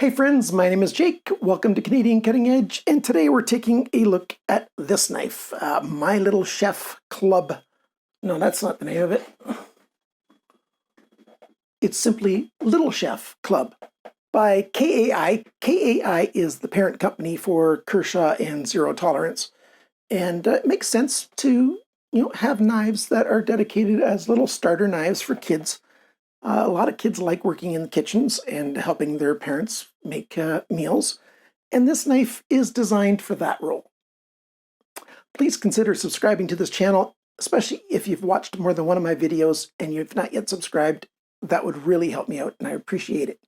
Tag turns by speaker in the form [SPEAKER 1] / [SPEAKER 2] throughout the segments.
[SPEAKER 1] Hey friends, my name is Jake. Welcome to Canadian Cutting Edge, and today we're taking a look at this knife, My Little Chef Club. No, that's not the name of it. It's simply Little Chef Club by KAI. KAI is the parent company for Kershaw and Zero Tolerance, and it makes sense to have knives that are dedicated as little starter knives for kids. A lot of kids like working in the kitchens and helping their parents make meals, and this knife is designed for that role. Please consider subscribing to this channel, especially if you've watched more than one of my videos and you've not yet subscribed. That would really help me out, and I appreciate it.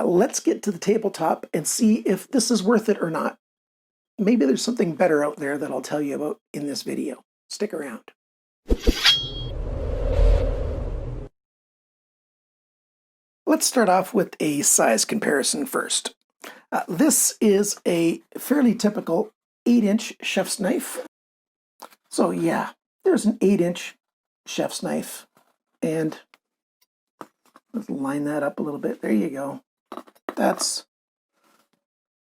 [SPEAKER 1] Let's get to the tabletop and see if this is worth it or not. Maybe there's something better out there that I'll tell you about in this video. Stick around. Let's start off with a size comparison first. This is a fairly typical 8-inch chef's knife. So yeah, there's an 8-inch chef's knife. And let's line that up a little bit. There you go. That's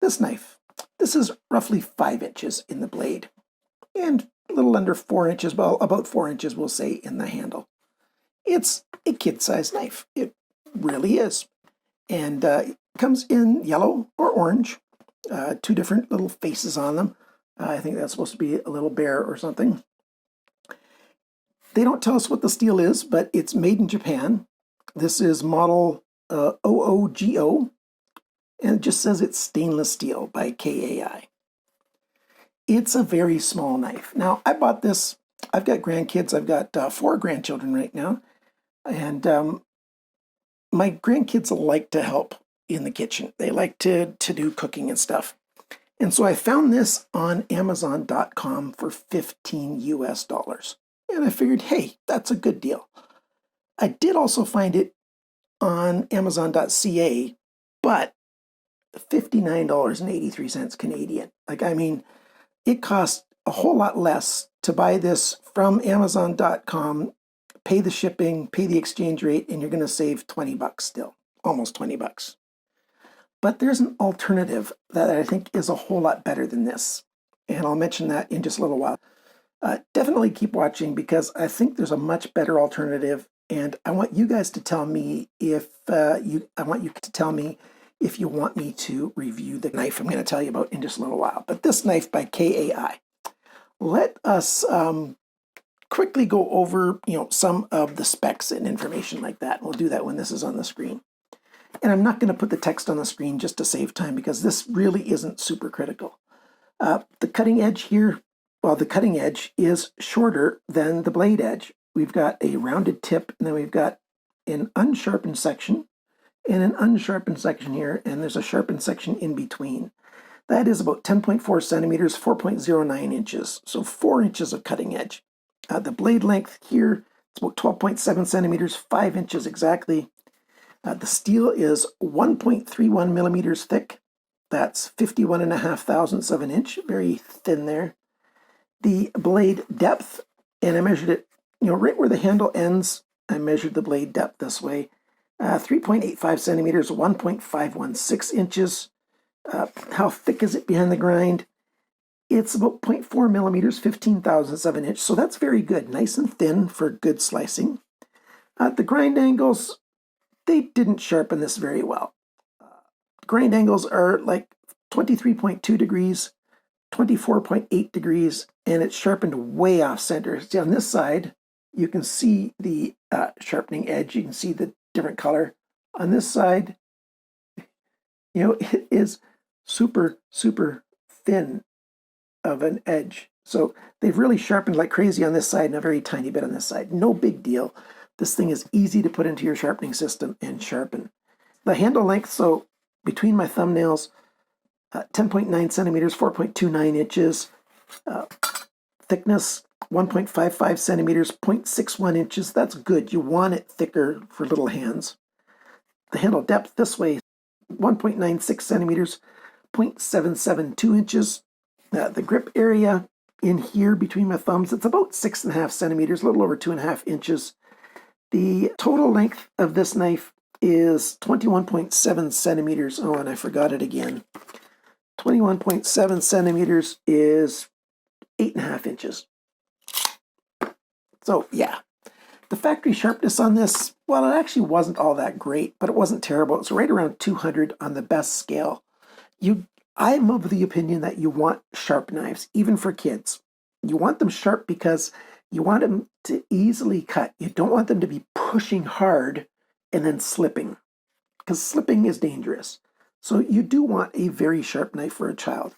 [SPEAKER 1] this knife. This is roughly 5 inches in the blade. And a little under 4 inches, well, about 4 inches we'll say in the handle. It's a kid-sized knife. It really is. And it comes in yellow or orange, two different little faces on them. I think that's supposed to be a little bear or something. They don't tell us what the steel is, but it's made in Japan. This is model OOGO, and it just says it's stainless steel by KAI. It's a very small knife. Now, I bought this. I've got grandkids. I've got 4 grandchildren right now, and my grandkids like to help in the kitchen. They like to do cooking and stuff. And so I found this on Amazon.com for $15 US. And I figured, hey, that's a good deal. I did also find it on Amazon.ca, but $59.83 Canadian. It costs a whole lot less to buy this from Amazon.com, pay the shipping, pay the exchange rate, and you're going to save 20 bucks still, almost 20 bucks. But there's an alternative that I think is a whole lot better than this, and I'll mention that in just a little while. Definitely keep watching because I think there's a much better alternative, and I want you guys to tell me if you want me to review the knife I'm going to tell you about in just a little while. But this knife by KAI. Let us quickly go over, some of the specs and information like that. We'll do that when this is on the screen. And I'm not going to put the text on the screen just to save time because this really isn't super critical. The cutting edge here, the cutting edge is shorter than the blade edge. We've got a rounded tip, and then we've got an unsharpened section and an unsharpened section here, and there's a sharpened section in between. That is about 10.4 centimeters, 4.09 inches, so 4 inches of cutting edge. The blade length here, it's about 12.7 centimeters, 5 inches exactly. The steel is 1.31 millimeters thick. That's 51.5 thousandths of an inch, very thin there. The blade depth, and I measured it, right where the handle ends, I measured the blade depth this way. 3.85 centimeters, 1.516 inches. How thick is it behind the grind? It's about 0.4 millimeters, 15 thousandths of an inch, so that's very good. Nice and thin for good slicing. The grind angles, they didn't sharpen this very well. Grind angles are like 23.2 degrees, 24.8 degrees, and it's sharpened way off center. See, on this side, you can see the sharpening edge. You can see the different color. On this side, it is super, super thin of an edge. So they've really sharpened like crazy on this side and a very tiny bit on this side. No big deal. This thing is easy to put into your sharpening system and sharpen. The handle length, so between my thumbnails, 10.9 centimeters, 4.29 inches. Thickness, 1.55 centimeters, 0.61 inches. That's good. You want it thicker for little hands. The handle depth this way, 1.96 centimeters, 0.772 inches. The grip area in here between my thumbs, it's about 6.5 centimeters, a little over 2.5 inches. The total length of this knife is 21.7 centimeters. Oh, and I forgot it again. 21.7 centimeters is 8.5 inches. So yeah, the factory sharpness on this, well, it actually wasn't all that great, but it wasn't terrible. It's right around 200 on the best scale. I'm of the opinion that you want sharp knives, even for kids. You want them sharp because you want them to easily cut. You don't want them to be pushing hard and then slipping, because slipping is dangerous. So you do want a very sharp knife for a child.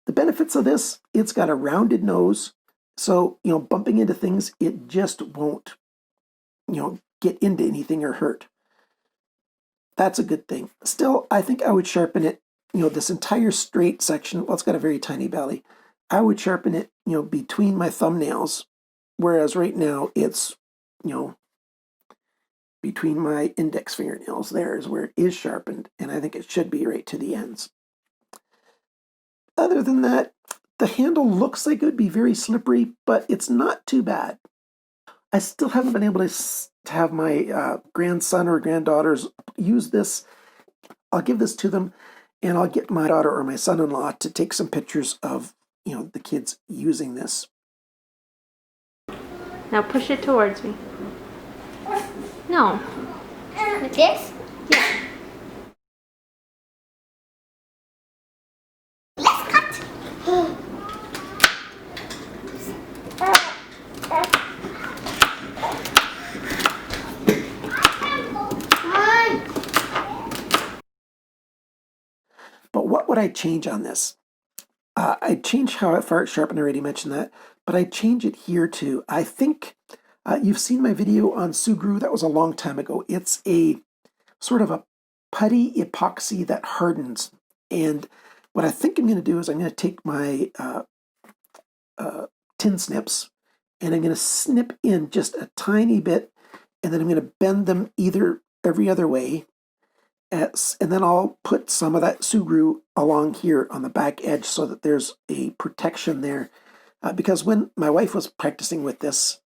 [SPEAKER 1] The benefits of this, it's got a rounded nose, so, bumping into things, it just won't, get into anything or hurt. That's a good thing. Still, I think I would sharpen it, this entire straight section, well, it's got a very tiny belly. I would sharpen it, between my thumbnails, whereas right now it's, between my index fingernails. There is where it is sharpened, and I think it should be right to the ends. Other than that, the handle looks like it would be very slippery, but it's not too bad. I still haven't been able to have my grandson or granddaughters use this. I'll give this to them, and I'll get my daughter or my son-in-law to take some pictures of, the kids using this.
[SPEAKER 2] Now push it towards me. No.
[SPEAKER 3] Like this?
[SPEAKER 2] Yeah.
[SPEAKER 3] Let's cut.
[SPEAKER 1] But what would I change on this? I'd change how far it's sharpened. I already mentioned that, but I'd change it here too. I think you've seen my video on Sugru. That was a long time ago. It's a sort of a putty epoxy that hardens. And what I think I'm going to do is I'm going to take my tin snips and I'm going to snip in just a tiny bit, and then I'm going to bend them every other way. And then I'll put some of that Sugru along here on the back edge so that there's a protection there. Because when my wife was practicing with this,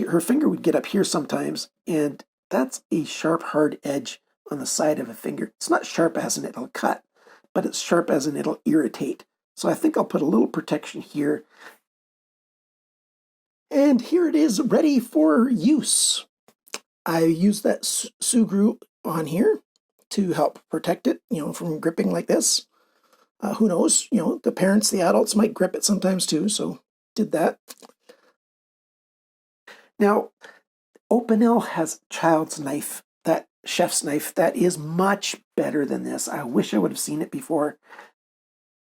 [SPEAKER 1] her finger would get up here sometimes, and that's a sharp, hard edge on the side of a finger. It's not sharp as in it'll cut, but it's sharp as in it'll irritate. So I think I'll put a little protection here. And here it is, ready for use. I use that Sugru on here to help protect it, from gripping like this. Who knows? The parents, the adults might grip it sometimes too, so did that. Now, Opinel has child's knife, that chef's knife, that is much better than this. I wish I would have seen it before.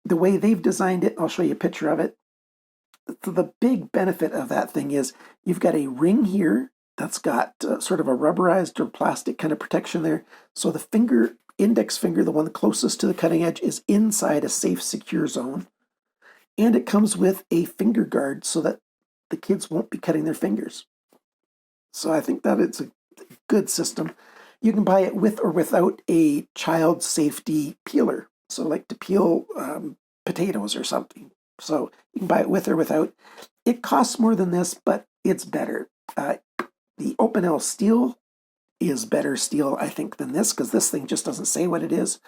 [SPEAKER 1] The way they've designed it, I'll show you a picture of it. The big benefit of that thing is you've got a ring here that's got sort of a rubberized or plastic kind of protection there. So the index finger, the one closest to the cutting edge, is inside a safe, secure zone. And it comes with a finger guard so that the kids won't be cutting their fingers. So I think that it's a good system. You can buy it with or without a child safety peeler. So like to peel potatoes or something. So you can buy it with or without. It costs more than this, but it's better. The Opinel steel is better steel, I think, than this, because this thing just doesn't say what it is.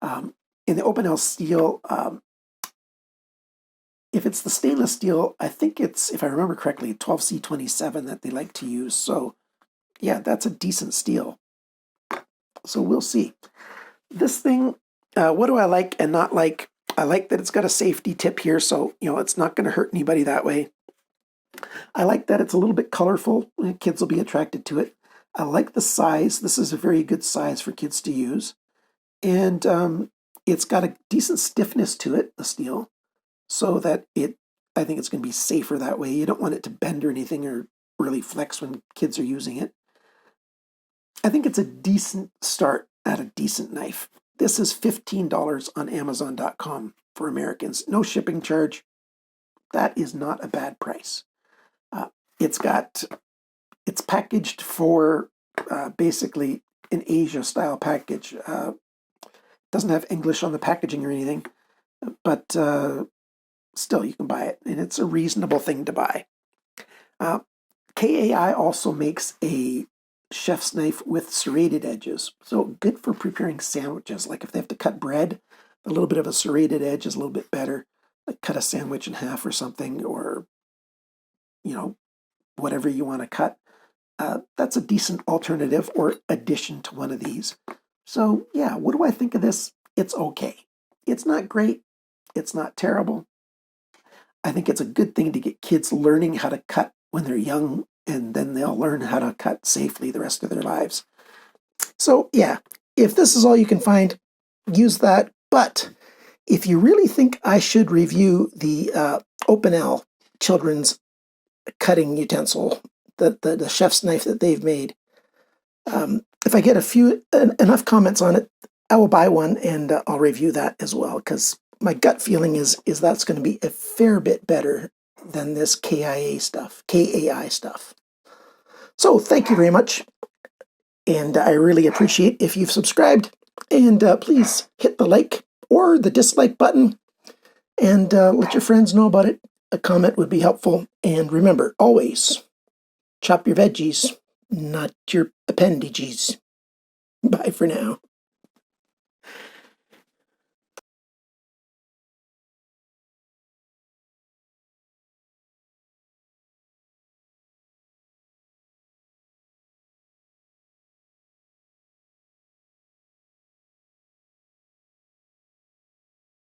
[SPEAKER 1] In the Opinel steel, if it's the stainless steel, I think it's, if I remember correctly, 12C27 that they like to use. So yeah, that's a decent steel. So we'll see. This thing, what do I like and not like? I like that it's got a safety tip here, so it's not going to hurt anybody that way. I like that it's a little bit colorful. Kids will be attracted to it. I like the size. This is a very good size for kids to use. And it's got a decent stiffness to it, the steel, so that I think it's going to be safer that way. You don't want it to bend or anything or really flex when kids are using it. I think it's a decent start at a decent knife. This is $15 on Amazon.com for Americans. No shipping charge. That is not a bad price. It's packaged for basically an Asia-style package. Doesn't have English on the packaging or anything, but still you can buy it, and it's a reasonable thing to buy. KAI also makes a chef's knife with serrated edges. So good for preparing sandwiches. Like if they have to cut bread, a little bit of a serrated edge is a little bit better. Like cut a sandwich in half or something, or, you know, whatever you want to cut. That's a decent alternative or addition to one of these. So yeah, what do I think of this? It's okay. It's not great. It's not terrible. I think it's a good thing to get kids learning how to cut when they're young, and then they'll learn how to cut safely the rest of their lives. So yeah, if this is all you can find, use that. But if you really think I should review the Opinel children's cutting utensil, the chef's knife that they've made, if I get enough comments on it, I will buy one and I'll review that as well, because my gut feeling is that's going to be a fair bit better than this KAI stuff. So thank you very much, and I really appreciate if you've subscribed, and please hit the like or the dislike button, and let your friends know about it. A comment would be helpful, and remember, always chop your veggies, not your appendages. Bye for now.